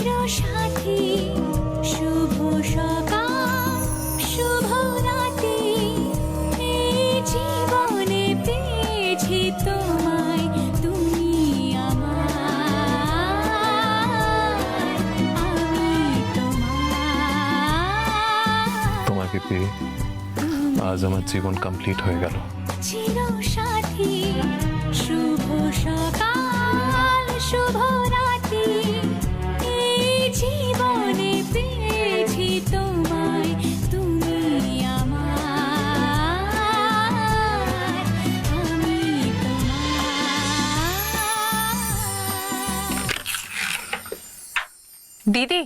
সাথী শুভ সকাল শুভ রাতি এই জীবনে পেয়েছি তোমায় তুমি আমার আমি তোমাকে পেয়ে আজ আমার জীবন কমপ্লিট হয়ে গেল। চির সাথী শুভ সকাল শুভ রাতি এই জীবনে পেয়েছি তোমায় তুমি আমার আমি তোমার। দিদি,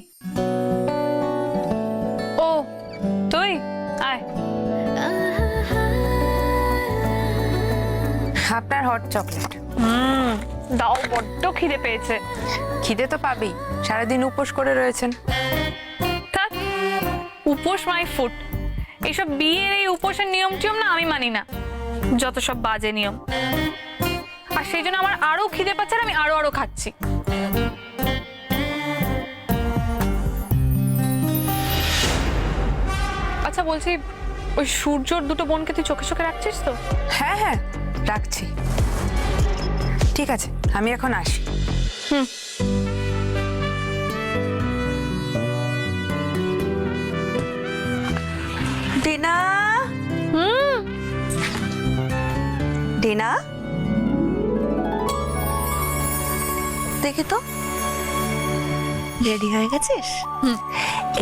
ও তুই আয়। আপনার হট চকলেট। দাও, বড্ড খিদে পেয়েছে। খিদে তো পাবেই, সারাদিন উপোস করে রয়েছেন। থাক, উপোস মাই ফুড। এইসব বিয়ের এই উপোসের নিয়ম টিয়ম না আমি মানি না, যত সব বাজে নিয়ম। আর সেই জন্য আমার আরো খিদে পাচ্ছে আর আমি আরো খাচ্ছি। আচ্ছা বলছি, ওই সূর্যর দুটো বোনকে তুই চোখে চোখে রাখছিস তো? হ্যাঁ হ্যাঁ রাখছি। ঠিক আছে, আমি এখন আসি। ডিনা, ডিনা দেখি তো রেডি হয়ে গেছিস?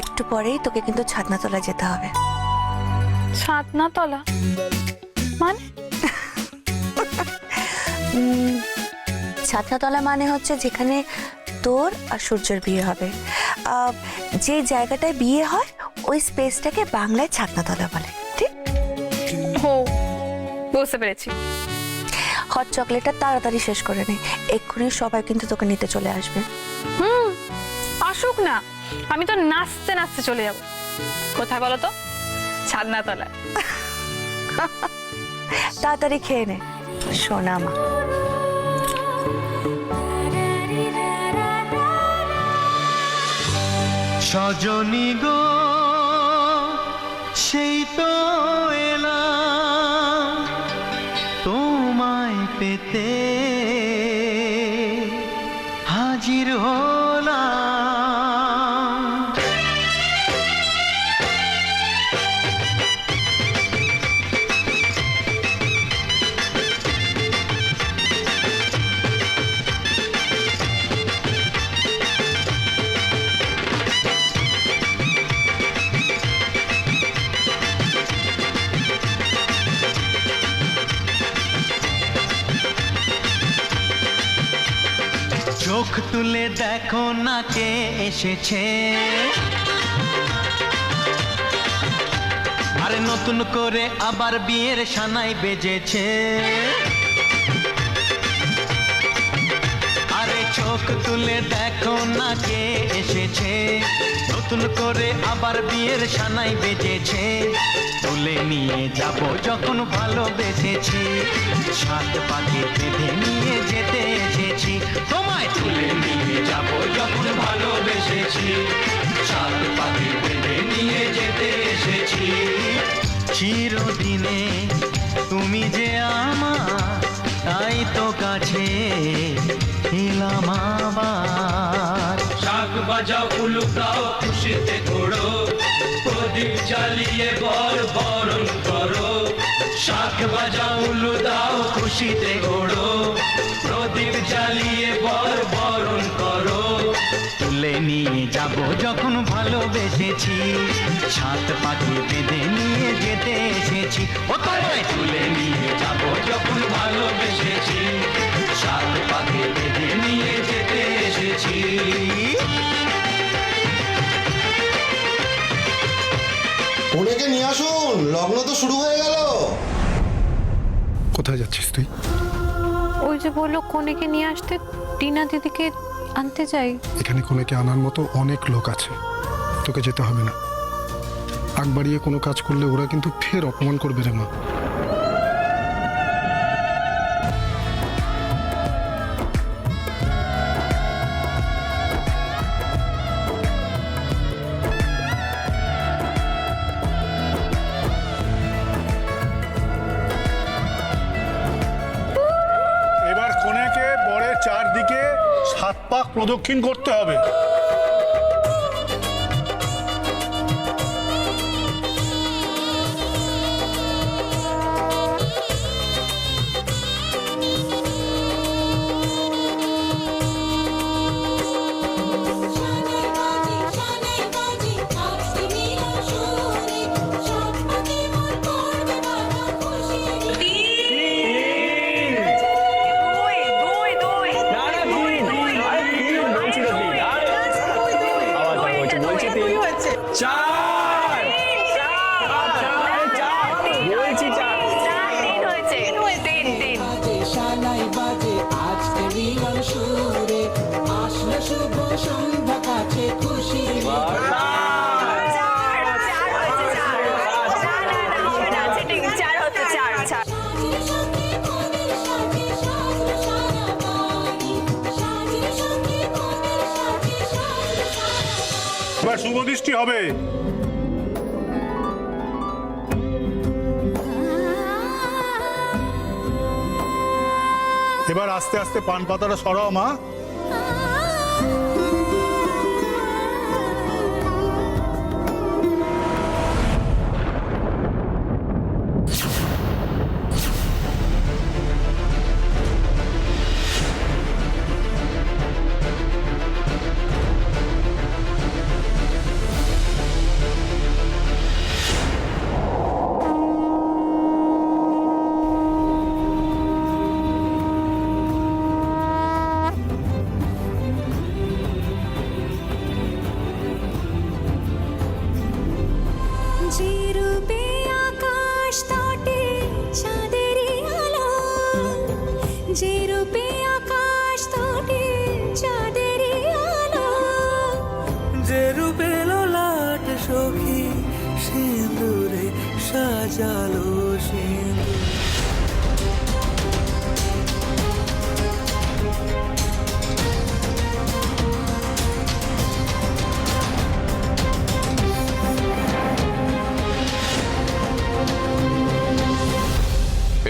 একটু পরেই তোকে কিন্তু ছাদনাতলা যেতে হবে। ছাদনাতলা মানে? ছাদনাতলা মানে হচ্ছে যেখানে তোর আর সূর্যের বিয়ে হবে। যে জায়গাটায় বিয়ে হয় ওই স্পেসটাকে বাংলায় ছাদনাতলা বলে। ঠিক? ও, বুঝতে পেরেছি। হট চকলেটটা তাড়াতাড়ি শেষ করে নে, এক্ষুনি সবাই কিন্তু তোকে নিতে চলে আসবে। আসুক না, আমি তো নাচতে নাচতে চলে যাব। কোথায় বলো তো? ছাদনাতলা। তাড়াতাড়ি খেয়ে নে সোনা মা। সজনী গো সেই তো এলাম তোমায় পেতে, হাজির হলাম। চোখ তুলে দেখো না কে এসেছে, আরে নতুন করে আবার বিয়ের সানাই বেজেছে। আরে চোখ তুলে দেখো না কে এসেছে, নতুন করে আবার বিয়ের সানাই বেজেছে। তুলে নিয়ে যাব যখন ভালোবেসেছি, সাত পাকে বেঁধে নিয়ে যেতে এসেছি। তোমায় তুলে নিয়ে যাব যখন ভালোবেসেছি, সাত পাকে বেঁধে নিয়ে যেতে এসেছি। চিরদিনে তুমি যে আমার, তাই তো কাছে এলাম আবার। শাক বাজাও উলুকাও খুশিতে ঘোড়ো, প্রদীপ জ্বালিয়ে বরণ করো। শাক বাজাও উলু দাও খুশিতে ঘোড়ো, প্রদীপ জ্বালিয়ে বরণ করো। তুলে নিয়ে যাব যখন ভালোবেসেছি, সাত পাখি বেঁধে নিয়ে যেতে এসেছি। ও তোমায় তুলে নিয়ে যাব যখন ভালোবেসেছি, সাত পাখি বেঁধে নিয়ে যেতে এসেছি। কনেকে নিয়ে আসুন, লগ্ন তো শুরু হয়ে গেল। কোথায় যাচ্ছিস তুই? ওই যে বললো কনেকে নিয়ে আসতে, টিনা দিদিকে আনতে যাই। এখানে কনেকে আনার মতো অনেক লোক আছে, তোকে যেতে হবে না। আগ বাড়িয়ে কোনো কাজ করলে ওরা কিন্তু ফের অপমান করবে রে মা। প্রদক্ষিণ করতে হবে। শালাই বাজে আজ মিলন সুরে আসলে শুভ সন্ধ্যা কাছে খুশি এবার শুভ দৃষ্টি হবে। এবার আস্তে আস্তে পান পাতাটা সরাও মা। যে রূপে আকাশ তটে চাঁদেরই আলো, যে রূপে আকাশ তটে চাঁদেরই আলো, যে রূপে লোলাট সখী সিঁদুরে সাজালো সিঁদুর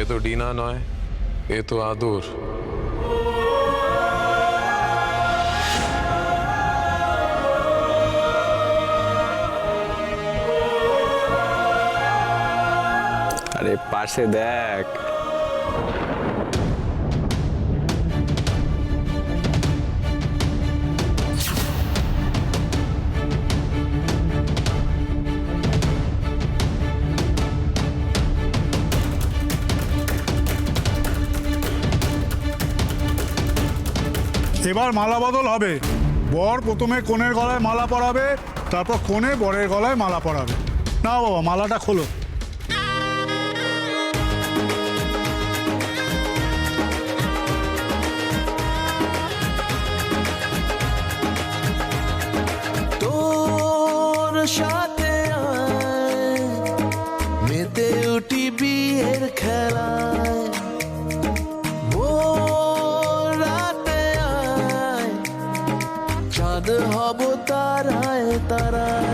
এ তো ডিনা নয়, এ তো আদর। আরে পাশে দেখ, এবার মালা বদল হবে। বর প্রথমে কনের গলায় মালা পরাবে, তারপর কনে বরের গলায় মালা পরাবে। না বাবা, মালাটা খোলো। তোর সাথে আয় মেতে উঠি বিয়ের খেলায় ভোর রাতে আয় চাঁদ হব তারায় তারায়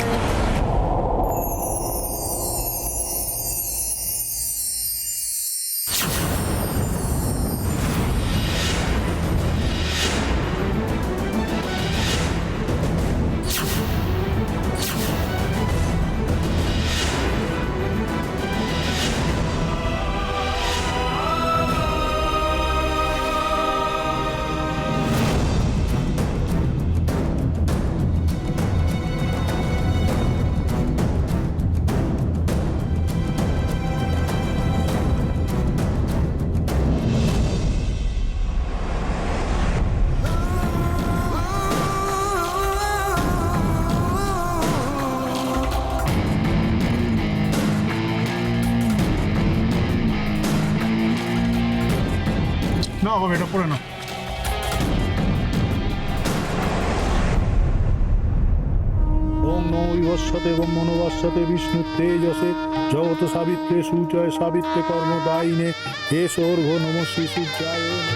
না বাবা, এটা পড়ে না। ওম নমো বিভস্বতে এবং মনোবস্বতে বিষ্ণু তেজসে জগত সাবিত্রে সূচয় সাবিত্রে কর্মদায়িনে হে সৌর্ভ নম শ্রী সূর্যায় নমঃ।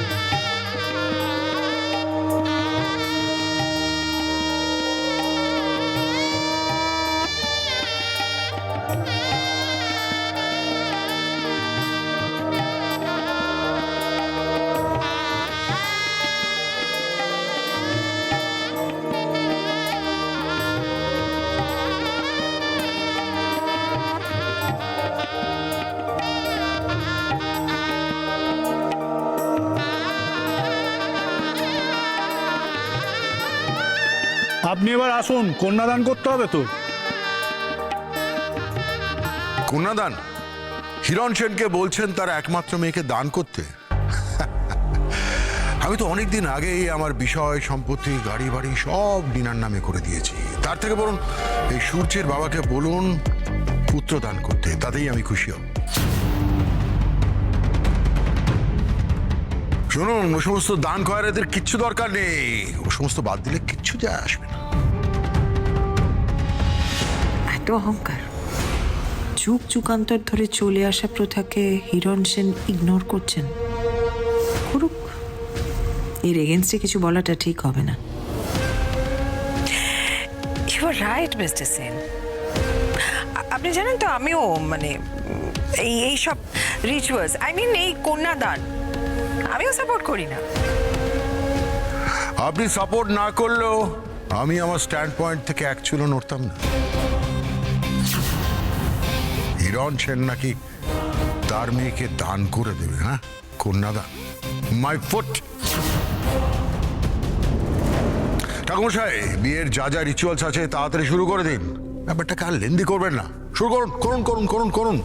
আপনি এবার আসুন, কন্যাদান করতে হবে তো। কন্যাদান? হিরণ সেনকে বলছেন তার একমাত্র মেয়েকে দান করতে? আমি তো অনেকদিন আগেই আমার বিষয় সম্পত্তি গাড়ি বাড়ি সব ডিনার নামে করে দিয়েছি। তার থেকে বরং এই সূর্যের বাবাকে বলুন পুত্র দান করতে, তাতেই আমি খুশি হব। শুনুন, ও সমস্ত দান খয়রাতের কিচ্ছু দরকার নেই, ও সমস্ত বাদ দিলে কিচ্ছু যায় আসবে না। এত অহংকার, যুগ যুগান্তর ধরে চলে আসা প্রথাকে হিরণ সেন ইগনোর করছেন। করুক, এর এগেনস্টে কিছু বলাটা ঠিক হবে না। You are right mister Sen. আপনি জানেন তো আমিও মানে এই সব রিচুয়ালস, আই মিন এই কন্যাদান আমিও সাপোর্ট করি না। আপনি সাপোর্ট না করলেও আমি আমার স্ট্যান্ড পয়েন্ট থেকে এক চুলো নড়তাম না। হিরণ সেন নাকি তার মেয়েকে দান করে দেবে, হ্যাঁ, কন্যাদান। My foot. ঠাকুমশাই, বিয়ের যা যা রিচুয়ালস আছে তাড়াতাড়ি শুরু করে দিন, ব্যাপারটাকে আর লেন্দি করবেন না। শুরু করুন, করুন করুন করুন করুন।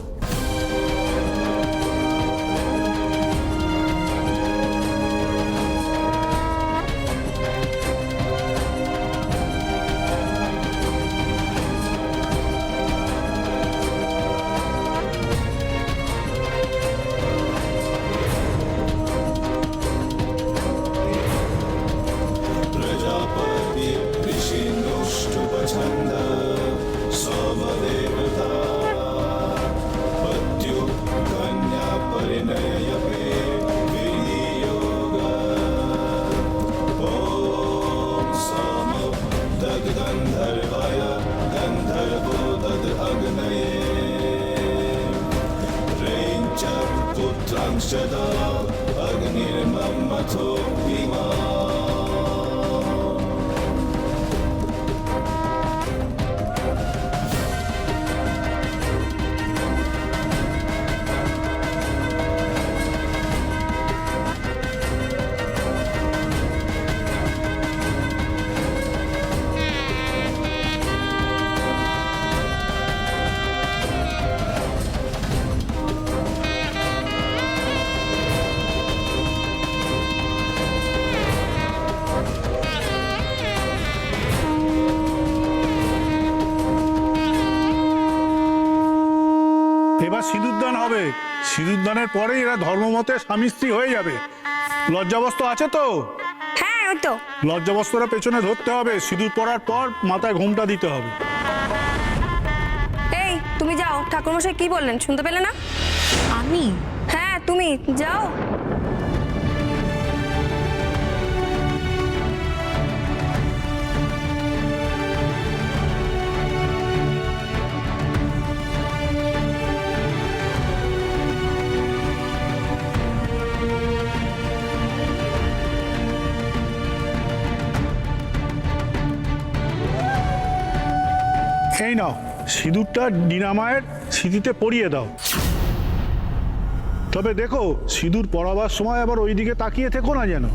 এবার সিঁদুরদান হবে, সিঁদুরদানের পরেই এরা ধর্মমতে স্বামী স্ত্রী হয়ে যাবে। লজ্জাবস্ত্র আছে তো? হ্যাঁ, ওই তো। লজ্জাবস্ত্রটা পেছনে ধরতে হবে, সিঁদুর পরার পর মাথায় ঘোমটা দিতে হবে। এই, তুমি যাও। ঠাকুরমশাই কি বললেন শুনতে পেলে না? আমি? হ্যাঁ, তুমি যাও। এই নাও, সিঁদুরটা ডিনামায়ের স্মৃতিতে পরিয়ে দাও। তবে দেখো, সিঁদুর পরাবার সময় আবার ওইদিকে তাকিয়ে থেকো না যেন।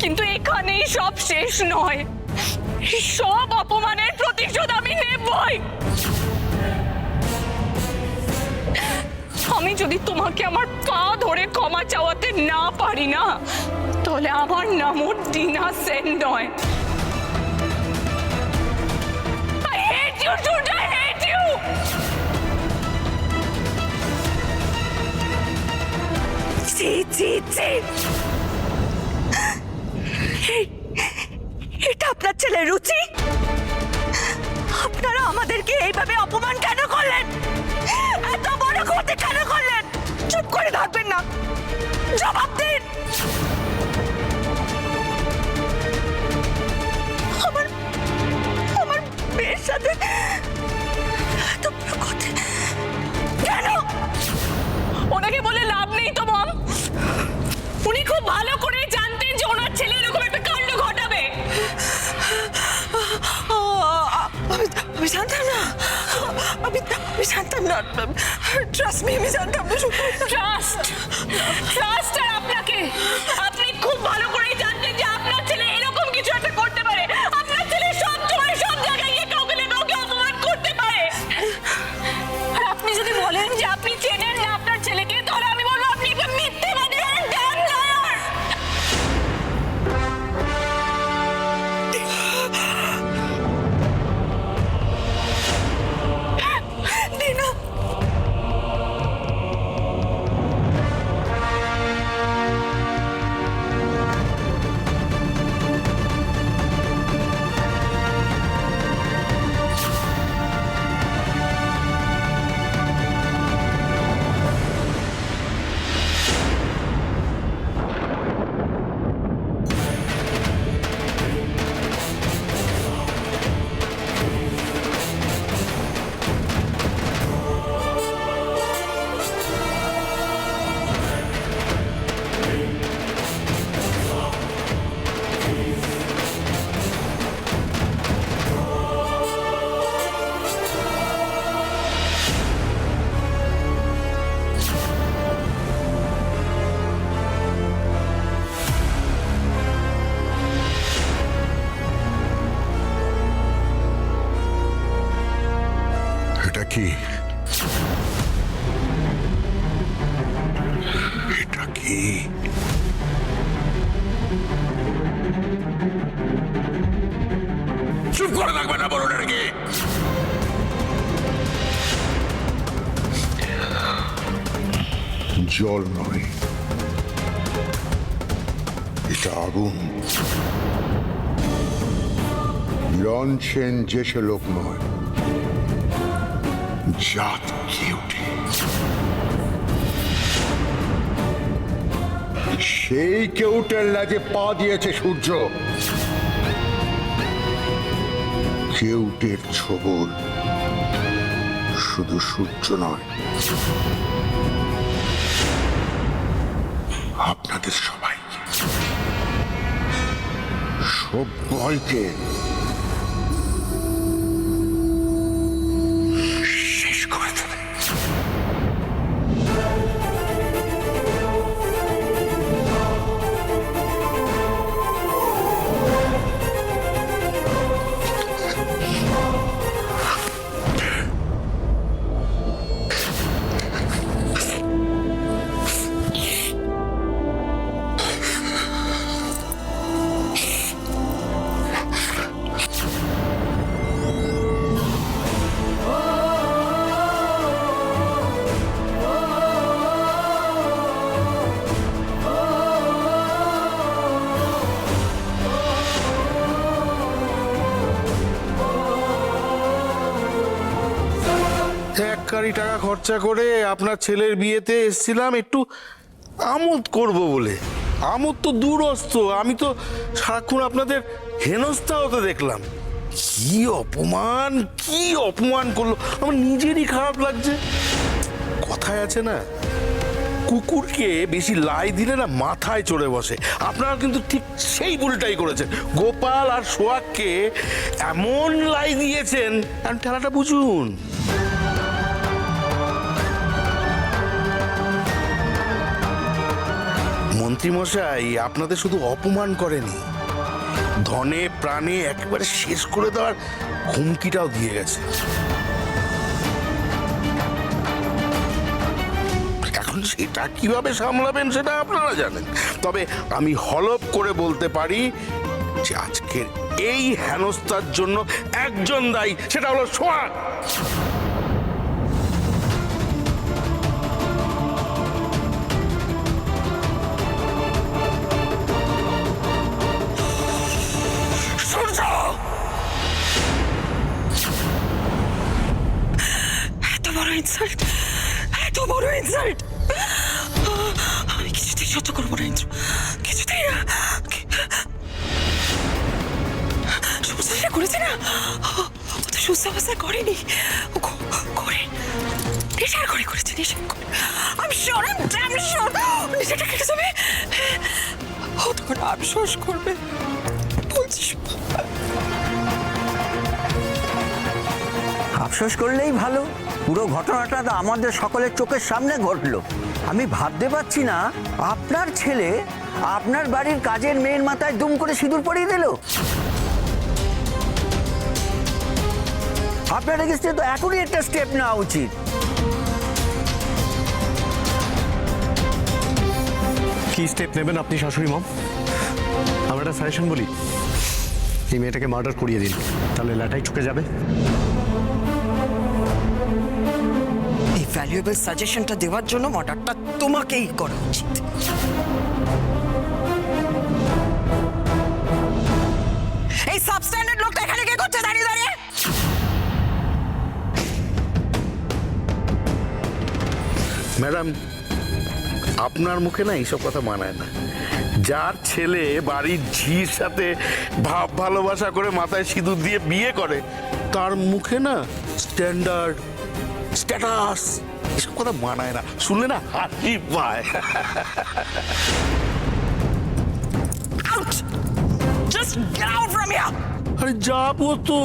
কিন্তু এখানেই সব শেষ নয়, সব অপমানের প্রতিশোধ আমি নেবই। আমি যদি তোমাকে আমার পা ধরে ক্ষমা চাওয়াতে না পারি না, তাহলে আমার নামও টিনা সেন নয়। I hate you, George, I hate you! ছি, ছি, ছি। এটা আপনার ছেলে রুচি? আপনারা আমাদেরকে এইভাবে অপমান কেন করলেন? এত বড় ক্ষতি কেন করলেন? চুপ করে থাকবেন না, জবাব দিন। আমার মেয়ের সাথে এত বড় ক্ষতি কেন? ওনাকে বলে লাভ নেই তো মম। উনি খুব ভালো করে জানতেন যে ওনার ছেলে এরকম একটা কাণ্ড ঘটাবে। আমি জানতাম না, আমি জানতাম না। ট্রাস্ট মি, আমি জানতাম না। ট্রাস্ট আর আপনাকে, আপনি খুব ভালো করে জানতেন যে আপনার ছেলে এরকম কিছু একটা করতে পারে। আপনার ছেলে সব সময় সব জায়গায় গিয়ে কাউকে না কাউকে অপমান করতে পারে। আর আপনি যদি বলেন যে আপনি চেনেন না আপনার ছেলেকে, তাহলে আমি বলবো আপনি একটা মিথ্যেবাদী আর ড্যাম লায়ার। টিনা, এটা কি? এটা কি? চুপ করে থাকবে না, বলুন এটা কি? জল নয়, এটা আগুন। হিরণ সেন যে সে লোক নয়, জাত কেউটে। সেই কেউটের লেজে পা দিয়েছে সূর্য। কেউটের ছবল শুধু সূর্য নয়, আপনাদের সবাইকে, সবাইকে শেষ করে দেবে। সরকারি টাকা খরচা করে আপনার ছেলের বিয়েতে এসেছিলাম একটু আমোদ করব বলে। আমোদ তো দূরস্থ, আমি তো সারাক্ষণ আপনাদের হেনস্থা হতে দেখলাম। কি অপমান করলো, আমার নিজেরই খারাপ লাগছে। কথায় আছে না, কুকুরকে বেশি লাই দিলে না মাথায় চড়ে বসে। আপনারা কিন্তু ঠিক সেই ভুলটাই করেছেন। গোপাল আর সোহাগকে এমন লাই দিয়েছেন, আর খেলাটা বুঝুন। মন্ত্রীমশাই আপনাদের শুধু অপমান করেনি, ধনে প্রাণে একেবারে শেষ করে দেওয়ার হুমকিটাও দিয়ে গেছে। এখন সেটা কিভাবে সামলাবেন সেটা আপনারা জানেন। তবে আমি হলফ করে বলতে পারি যে আজকের এই হেনস্থার জন্য একজন দায়ী, সেটা হলো সোহাগ। এত বড় ইনসাল্ট আমি কিছুতেই সহ্য করবো না ইন্দ্র, কিছুতেই না। সমস্যা করেছে না, ও তো সুস্থ অবস্থায় করেনি, ও করে নেশার করে করেছে, নেশার করে। আমি শিওর, আমি শিওর নেশাটা কেটে যাবে। ও তখন আফসোস করবে বলছিস। আফসোস করলেই ভালো। পুরো ঘটনাটা তো আমাদের সকলের চোখের সামনে ঘটলো। আমি ভাবতে পারছি না আপনার ছেলে আপনার বাড়ির কাজের মেয়ের মাথায় দুম করে সিঁদুর পরিয়ে দিল। আপনার এগেইনস্টে তো এখনই একটা স্টেপ নেওয়া উচিত। কি স্টেপ নেবেন আপনি শাশুড়ি মম? আমার একটা সাজেশন বলি, এই মেয়েটাকে মার্ডার করিয়ে দিন, তাহলে ল্যাটাই চুকে যাবে। এই ভ্যালুয়েবল সাজেশনটা দেওয়ার জন্য মার্ডারটা তোমাকেই করা উচিত। এই সাবস্ট্যান্ডার্ড লোকটা এখানে কি করছে দাঁড়িয়ে দাঁড়িয়ে? ম্যাডাম, আপনার মুখে না এইসব কথা মানায় না। যার ছেলে বাড়ির ঝির সাথে ভাব ভালোবাসা করে মাথায় সিঁদুর দিয়ে বিয়ে করে, তার মুখে না স্ট্যান্ডার্ড, স্ট্যাটাস এসব কথা মানায় না। শুনলে না হাসি পায়। আরে যাবো তো,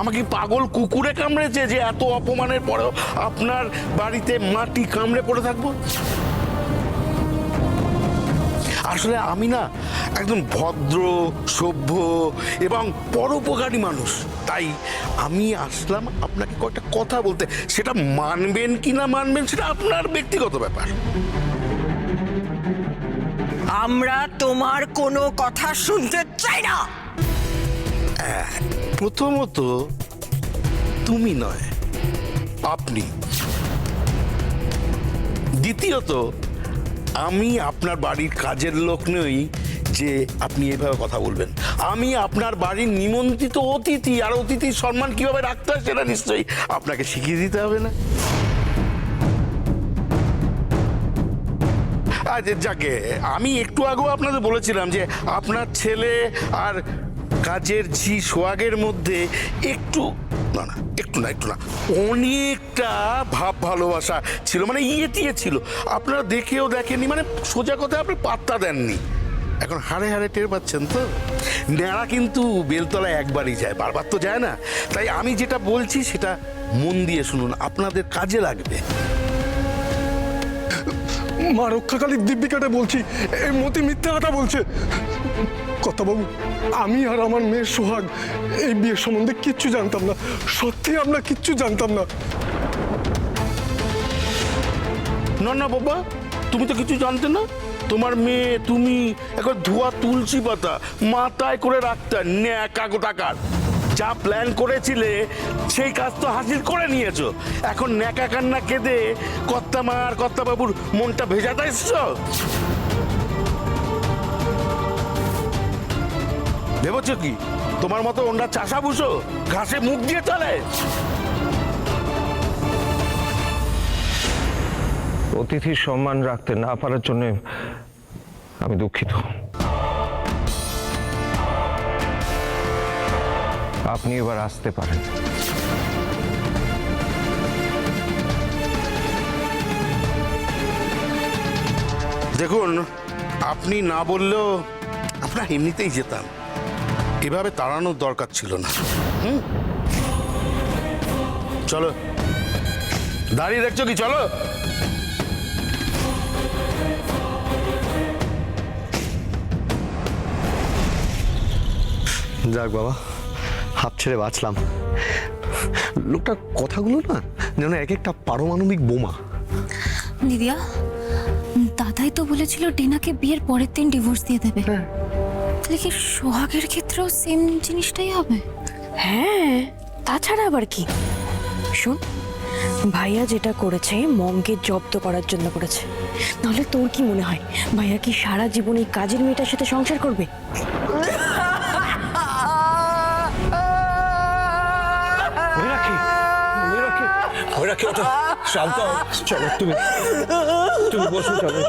আমাকে পাগল কুকুরে কামড়েছে যে এত অপমানের পরেও আপনার বাড়িতে মাটি কামড়ে পড়ে থাকবো? আসলে আমি না একদম ভদ্র, সভ্য এবং পরোপকারী মানুষ। তাই আমি আসলাম আপনাকে কয়েকটা কথা বলতে। সেটা মানবেন কি না মানবেন সেটা আপনার ব্যক্তিগত ব্যাপার। আমরা তোমার কোনো কথা শুনতে চাই না। প্রথমত তুমি নয়, আপনি। দ্বিতীয়ত আমি আপনার বাড়ির কাজের লোক নই যে আপনি এইভাবে কথা বলবেন। আমি আপনার বাড়ির নিমন্ত্রিত অতিথি, আর অতিথির সম্মান কিভাবে রাখতে হয় সেটা নিশ্চয়ই আপনাকে শিখিয়ে দিতে হবে না? আচ্ছা যাকে, আমি একটু আগেও আপনাদের বলেছিলাম যে আপনার ছেলে আর কাজের ঝি সোহাগের মধ্যে একটু না, অনেকটা ভাব ভালোবাসা ছিল, মানে ইয়ে ছিল। আপনারা দেখেও দেখেননি, মানে সোজা কথা আপনি পাত্তা দেননি। এখন হাড়ে হাড়ে টের পাচ্ছেন তো। ন্যাড়া কিন্তু বেলতলায় একবারই যায়, বারবার তো যায় না। তাই আমি যেটা বলছি সেটা মন দিয়ে শুনুন, আপনাদের কাজে লাগবে। মা রক্ষাকালী দিব্যিকাটা বলছি, এই মতি মিথ্যা কথা বলছে। কর্তাবাবু, আমি আর আমার মেয়ের সোহাগ এই বিয়ের সম্বন্ধে কিচ্ছু জানতাম না। সত্যি আমরা কিচ্ছু জানতাম না। না বাবা, তুমি তো কিছু জানতে না। তোমার মেয়ে তুমি এখন ধোয়া তুলসী পাতা মাথায় করে রাখতে ন্যাকা গোটাকার। যা প্ল্যান করেছিলে সেই কাজ তো হাসিল করে নিয়েছো। এখন ন্যাকা কান্না কেঁদে কর্তামা আর কর্তাবাবুর মনটা ভেজাতে এসছো। ভেবেছো কি তোমার মতো ওনারা চাষা বুঝো ঘাসে মুখ দিয়ে চলে? অতিথির সম্মান রাখতে না পারার জন্য আমি দুঃখিত। আপনি এবার আসতে পারেন। দেখুন, আপনি না বললেও আমরা এমনিতেই যেতাম, এভাবে তাড়ানোর দরকার ছিল না। চলো, দাঁড়িয়ে দেখছো কি? চলো। যাক বাবা, হাত ছেড়ে বাঁচলাম। লোকটার কথাগুলো না যেন এক একটা পারমাণবিক বোমা। দিদিয়া, দাদাই তো বলেছিল টিনাকে বিয়ের পরের দিন ডিভোর্স দিয়ে দেবে। তাহলে কি সোহাগের ক্ষেত্রেও সেম জিনিসটাই হবে? হ্যাঁ, তাছাড়া আবার কি? শোন, ভাইয়া যেটা করেছে মমকে জব্দ করার জন্য করেছে। নাহলে তোর কি মনে হয় ভাইয়া কি সারা জীবন এই কাজের মেয়েটার সাথে সংসার করবে? শান্ত, চলো তুমি বসো, চলো।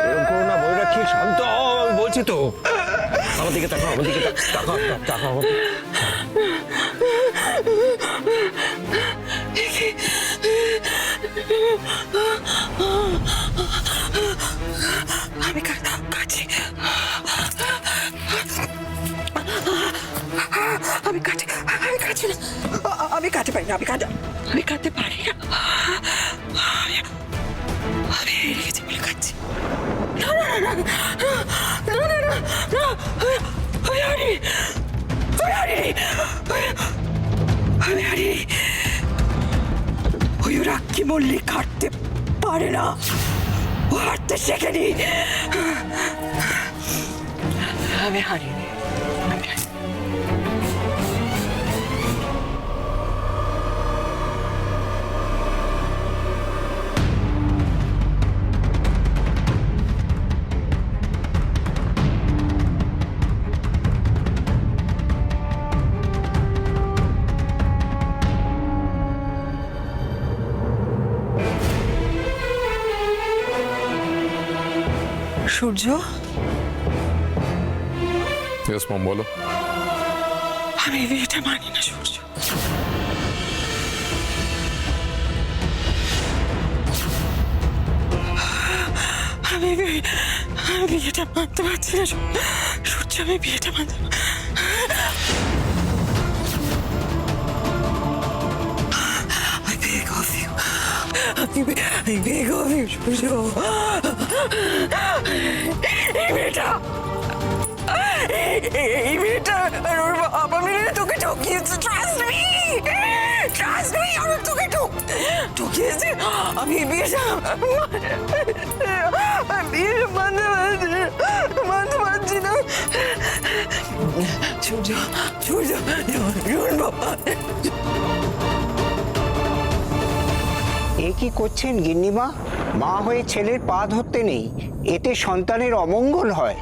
এরকম করো না ময়ূরাক্ষী, শান্ত হও, আমি বলছি তো। আমার দিকে তাকাও, আমার দিকে তাকাও। আমি কাছে আমি কাটতে পারি না, আমি কাটতে পারি না। আমি হেরে গেছি বলে কাটছি। আমি হারি। ময়ূরাক্ষী মল্লিক কাটতে পারে না, ও হাঁটতে শেখেনি। আমি হারিনি। সূর্য, বলো। আমি বিয়েটা মানি না সূর্য। আমি বিয়েটা মানতে পারছি না সূর্য, আমি বিয়েটা মানতে I beg of you. I beg of you, সূর্য। এই মেয়েটা আর ওর বাবা মিলে তোকে ঠকিয়েছে। ট্রাস্ট মি, ওরা তোকে ঠকিয়েছে। আমি বিয়েটা মানতে পারছি না। সূর্য, বাবা। এ কি করছেন গিন্নিমা? মা হয়ে ছেলের পা ধরতে নেই, এতে সন্তানের অমঙ্গল হয়।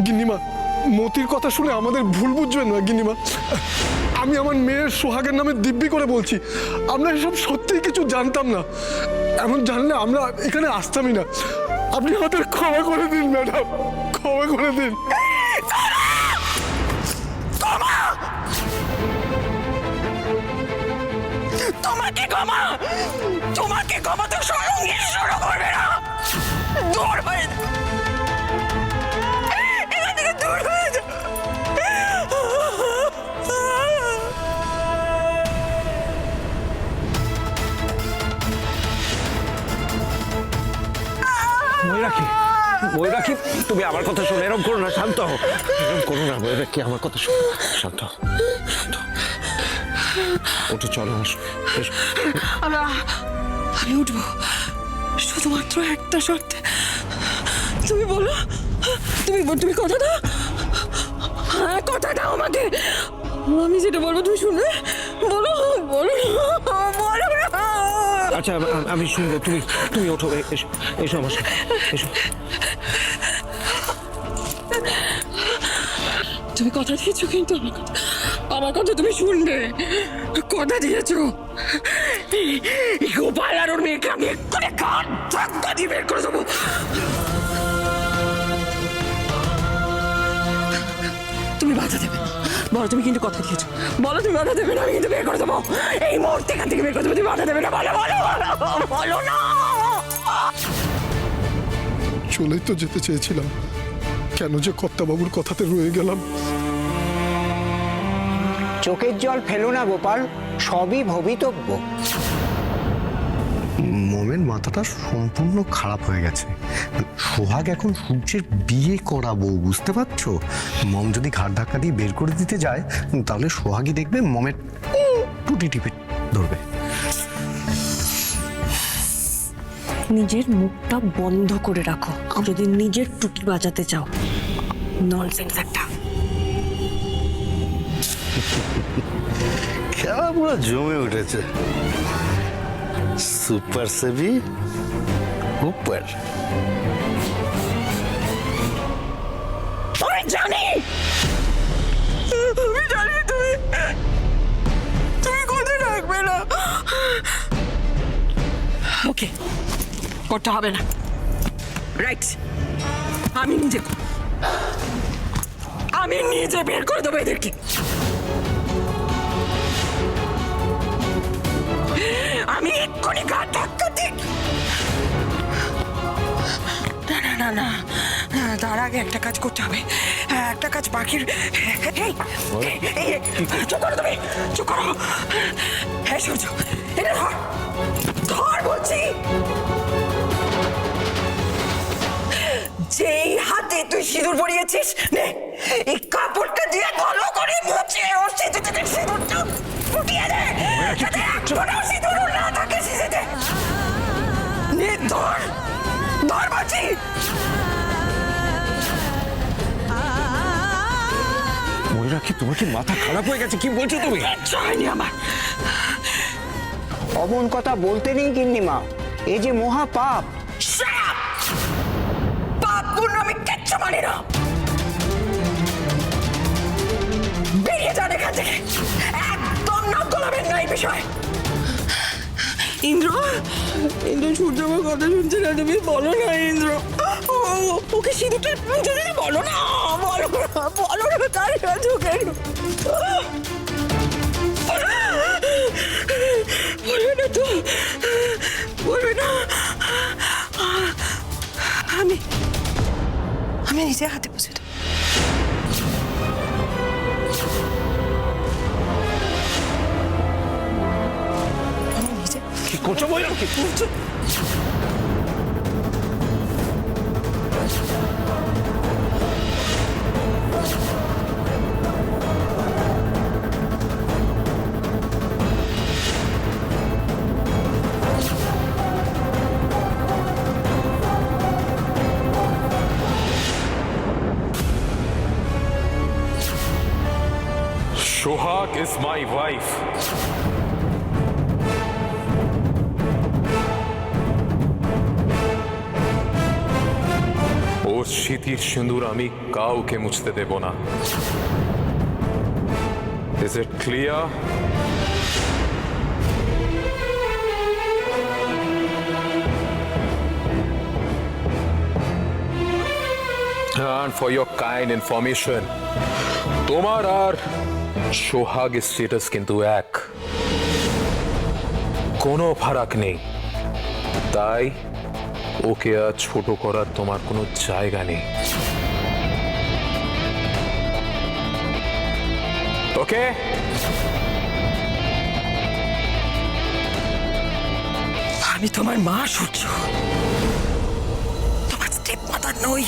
গিন্নিমা, মতির কথা শুনে আমাদের ভুল বুঝবেন না গিন্নিমা। আমি আমার মেয়ের সোহাগের নামে দিব্যি করে বলছি, আমরা এসব সত্যিই কিছু জানতাম না। এমন জানলে আমরা এখানে আসতামই না। আপনি আমাদের ক্ষমা করে দিন ম্যাডাম, ক্ষমা করে দিন। তোমাকে ক্ষমা তো স্বয়ং ঈশ্বর করবে না। দূর হয়ে এখান থেকে দূর হয়ে যা। ময়ূরাক্ষী, তুমি আমার কথা শোনো, এরকম করো না, শান্ত হও। এরকম করো না ময়ূরাক্ষী, আমার কথা শোনো, শান্ত। ওঠো, চলো, আসো। আমি উঠবো শুধুমাত্র একটা শর্তে। তুমি বলো, তুমি কথা দাও। হ্যাঁ, কথা দাও আমাকে। আমি যেটা বলবো তুমি শুনবে। বলো। আচ্ছা, আমি শুনবো। তুমি ওঠো, এসো আমার সাথে, এসো। তুমি কথা দিয়েছো কিন্তু আমার কথা তুমি শুনবে, কথা দিয়েছো। গোপাল আর ওর মেয়েকে আমি এক্ষুনি কান ধাক্কা দিয়ে বের করে দেবো। তুমি বাধা দেবে না, বলো তুমি কিন্তু কথা দিয়েছো, বলো তুমি বাধা দেবে না, আমি কিন্তু বের করে দেবো এই মুহূর্তে এখান থেকে বের করে দেবো। তুমি বাধা দেবে না, বলো বলো বলো বলো না। চলেই তো যেতে চেয়েছিলাম, কেন যে কর্তাবাবুর কথাতে রয়ে গেলাম। চোখের জল ফেলো না গোপাল, সবই ভবিতব্য। মমের মাথাটা সম্পূর্ণ খারাপ হয়ে গেছে। সোহাগ এখন সূর্যের বিয়ে করাবো, বুঝতে পারছো? মম যদি ঘাট ধাক্কা দিয়ে বের করে দিতে যায়, তাহলে সোহাগই দেখবে মমের টুটি টিপে ধরবে। নিজের মুখটা বন্ধ করে রাখো যদি নিজের টুটি বাজাতে চাও। ননসেন্স একটা। খেলা পুরো জমে উঠেছে। সুপার সেভি উপর। আমি জানি তুমি কথা রাখবে না। ওকে, করতে হবে না। রাইট, আমি নিজে বের করে দেবো এদেরকে। আমি এক্ষুনি গা ধাক্কা দিই। না না না, তার আগে একটা কাজ করতে হবে, একটা কাজ বাকির। চুপ করো তুমি, চুপ করো। হ্যাঁ সূর্য, এটা ধর, ধর বলছি। যেই হাতে তুই সিঁদুর পরিয়েছিস, নে এই কাপড়টা দিয়ে ভালো করে মুছে ওর সিঁদুরটা ফুটিয়ে দে, যাতে একটুও সিঁদুর না থাকে সিঁথিতে। নে ধর, ধর বলছি। ময়ূরাক্ষী, তোমার কি মাথা খারাপ হয়ে গেছে? কি বলছো তুমি? হয়নি আমার। অমন কথা বলতে নেই গিন্নিমা, এই যে মহা পাপ। পাপ পুণ্য আমি কিচ্ছু মানি না। বেরিয়ে যান এখান থেকে, একদম নাক গলাবেন না এই বিষয়। ইন্দ্র, সূর্য আমার কথা শুনছে না, তুমি বলো না ইন্দ্র। ওকে সিঁদুরটা মুছে দিতে বলো না, বলো না তার চোখে। বলবে না তো, বলবে না। আমি নিজে হাতে বুঝে দেবো। কি করছো Mayurakshi? Sohag is my wife. ওর স্মৃতির সিঁদুর আমি কাউকে মুছতে দেব না। Is it clear? And for your kind information, তোমার আর সোহাগের স্ট্যাটাস কিন্তু এক, কোনো ফারাক নেই। তাই ওকে আর ছোট করার তোমার কোনো জায়গা নেই। ওকে? আমি তোমার মা সূর্য, তোমার স্টেপ মাদার নই।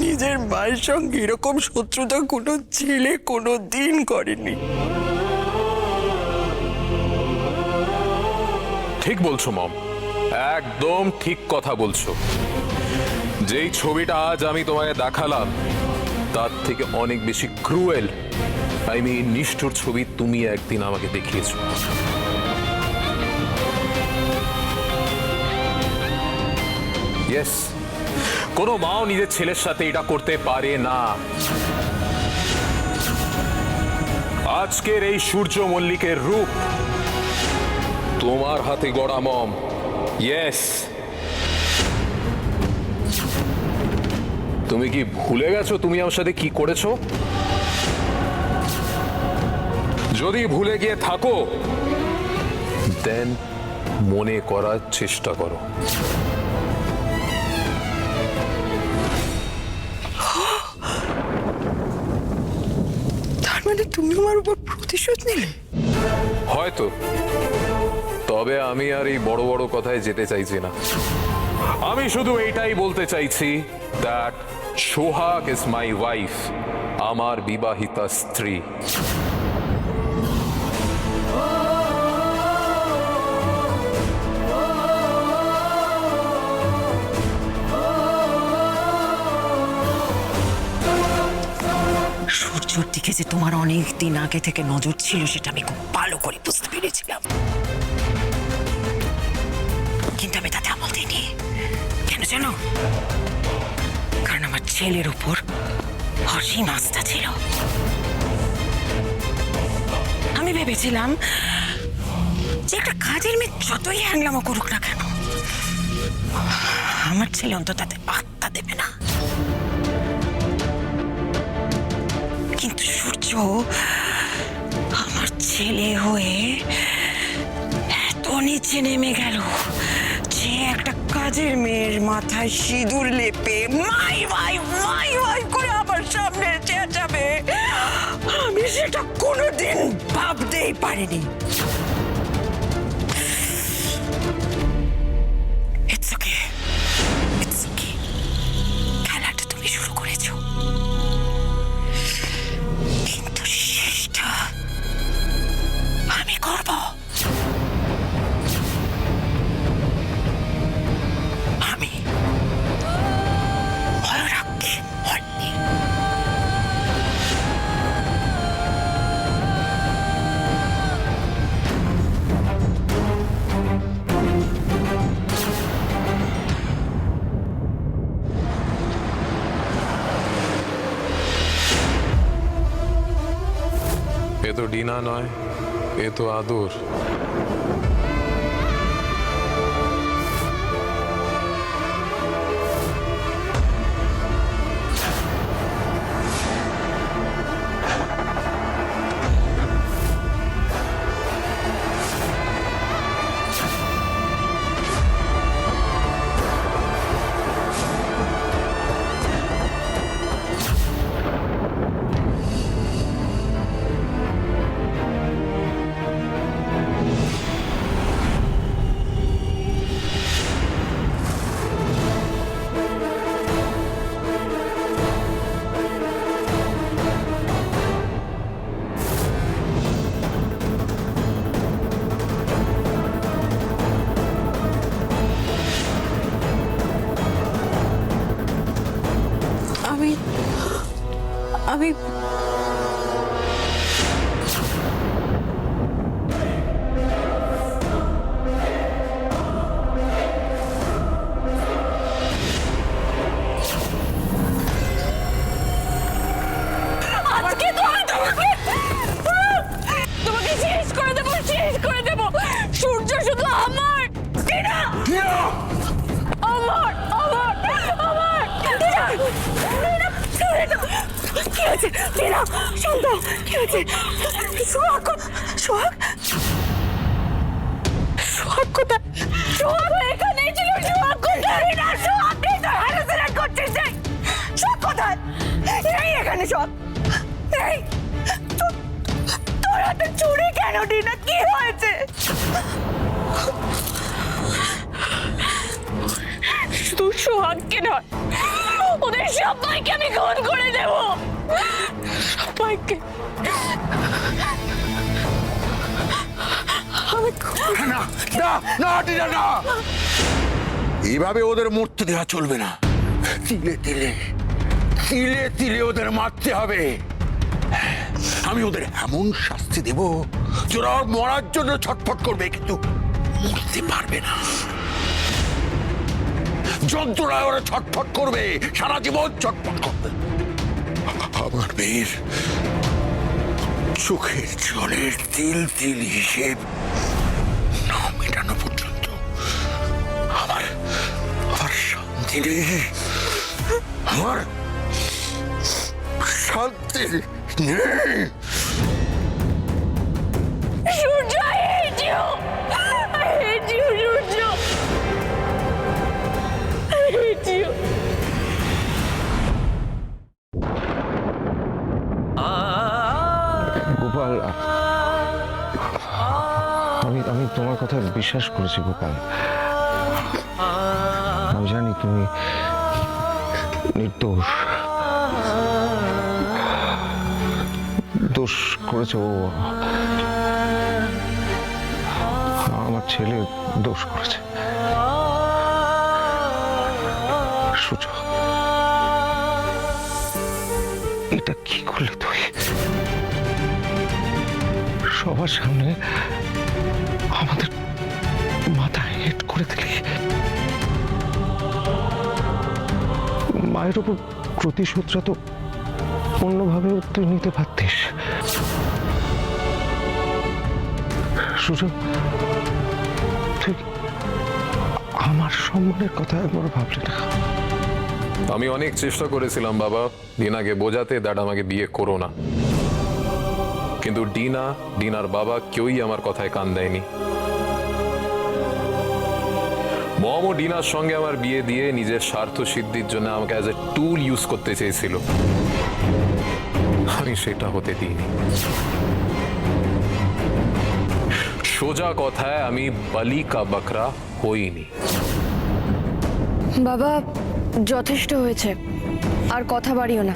নিজের মায়ের সঙ্গে এরকম শত্রুতা কোনো ছেলে কোনো দিন করেনি। ঠিক বলছো মম, একদম ঠিক কথা বলছো। যেই ছবিটা আজ আমি তোমাকে দেখালাম, তার থেকে অনেক বেশি ক্রুয়েল, নিষ্ঠুর ছবি তুমি একদিন আমাকে দেখিয়েছো। ইয়েস, কোনো মাও নিজের ছেলের সাথে এটা করতে পারে না। আজকের এই সূর্য মল্লিকের রূপ তোমার হাতে গড়া মম। ইয়েস, তুমি কি ভুলে গেছো তুমি আমার সাথে কি করেছো? যদি ভুলে গিয়ে থাকো দেন মনে করার চেষ্টা করো। তার মানে তুমি আমার উপর প্রতিশোধ নিলে? হয়তো, তবে আমি আর এই বড় বড় কথায় যেতে চাইছি না। আমি শুধু এইটাই বলতে চাইছি that Sohag is my wife, আমার বিবাহিতা স্ত্রী। সূর্যর দিকে যে তোমার অনেক দিন আগে থেকে নজর ছিল সেটা আমি খুব ভালো করে বুঝতে পেরেছিলাম, কিন্তু আমি তাতে আমল দিইনি। কেন জানো? কারণ আমার ছেলের উপর অসীম আস্থা ছিল। আমি ভেবেছিলাম যে একটা কাজের মেয়ে যতই হ্যাংলামো করুক না কেন, আমার ছেলে অন্তত তাতে পাত্তা দেবে না। কিন্তু সূর্য আমার ছেলে হয়ে এত নিচে নেমে গেল যে একটা কাজের মেয়ের মাথায় সিঁদুর লেপে মাই ভাই করে আমার সামনে চেঁচাবে, আমি সেটা কোনোদিন ভাবতেই পারিনি। It's okay. খেলাটা তুমি শুরু করেছো, কিন্তু শেষটা আমি করব। আমি ময়ূরাক্ষী মল্লিক। এ তো ডিনা নয়, এ তো আদর। আমি আজকে তো আমি তোমাকে শেষ করে দেবো। সূর্য শুধু আমার, টিনা আমার। কি হয়েছে টিনা? শান্ত, কি হয়েছে? সোহাগ কোথায়? সোহাগ এখানেই ছিল। সোহাগ কোথায়? না, সোহাগ নেই তো হ্যারাসমেন্ট করছিস যে। সোহাগ কোথায়? এই এখানে সোহাগ। এই তোর হাতে চুড়ি কেন টিনা? কি হয়েছে? শুধু সোহাগকে নয়, ওদের সবাইকে আমি খুন করে দেব। সবাইকে এইভাবে ওদের মরতে দেওয়া চলবে না। তিলে তিলে ওদের মারতে হবে। আমি ওদের এমন শাস্তি দেব যারা মরার জন্য ছটফট করবে কিন্তু মরতে পারবে না। যন্ত্রণায় ওরা ছটফট করবে, সারা জীবন ছটফট করবে। আমার মেয়ের চোখের জলের তিল তিল হিসেব না মেটানো পর্যন্ত আমার শান্তি নেই, আমার শান্তি নেই। সূর্য, I hate you! I hate you, Surya! I hate you! Gopal, আমি তোমার কথা বিশ্বাস করেছি গোপাল। আমি জানি তুমি নির্দোষ, দোষ করেছে ও, আমার ছেলে দোষ করেছে। সূর্য, এটা কি করলে তুই? সবার সামনে আমাদের মাথা হেট করে দিলি। মায়ের উপর প্রতিশোধটা তো অন্যভাবেও তুই নিতে পারতিস। সুযোগ, তুই আমার সম্মানের কথা একবার ভাবলি না? আমি অনেক চেষ্টা করেছিলাম বাবা ডিনাকে বোঝাতে, দ্যাট আমাকে বিয়ে করো না, কিন্তু ডিনার বাবা কেউই আমার কথায় কান দেয়নি। মম ও ডিনার সঙ্গে আমার বিয়ে দিয়ে নিজের স্বার্থ সিদ্ধির জন্য আমাকে অ্যাজ এ টুল ইউজ করতে চেয়েছিল, আমি সেটা হতে দিইনি। সোজা কথায় আমি বলি কা বকরা হইনি। বাবা, যথেষ্ট হয়েছে, আর কথা বাড়িও না।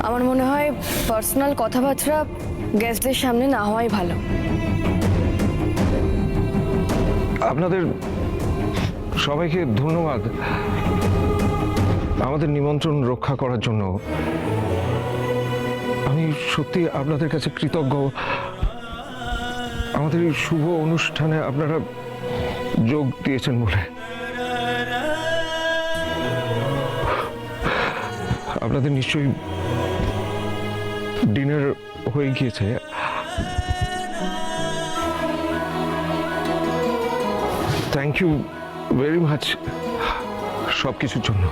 আমার মনে হয় পার্সোনাল কথাবার্তা গেস্টদের সামনে না হওয়াই ভালো। আপনাদের সবাইকে ধন্যবাদ আমাদের নিমন্ত্রণ রক্ষা করার জন্য। আমি সত্যি আপনাদের কাছে কৃতজ্ঞ। আমাদের এই শুভ অনুষ্ঠানে আপনারা যোগ দিয়েছেন বলে। আপনাদের নিশ্চয়ই ডিনার হয়ে গিয়েছে। থ্যাংক ইউ ভেরি মাচ সব কিছুর জন্য।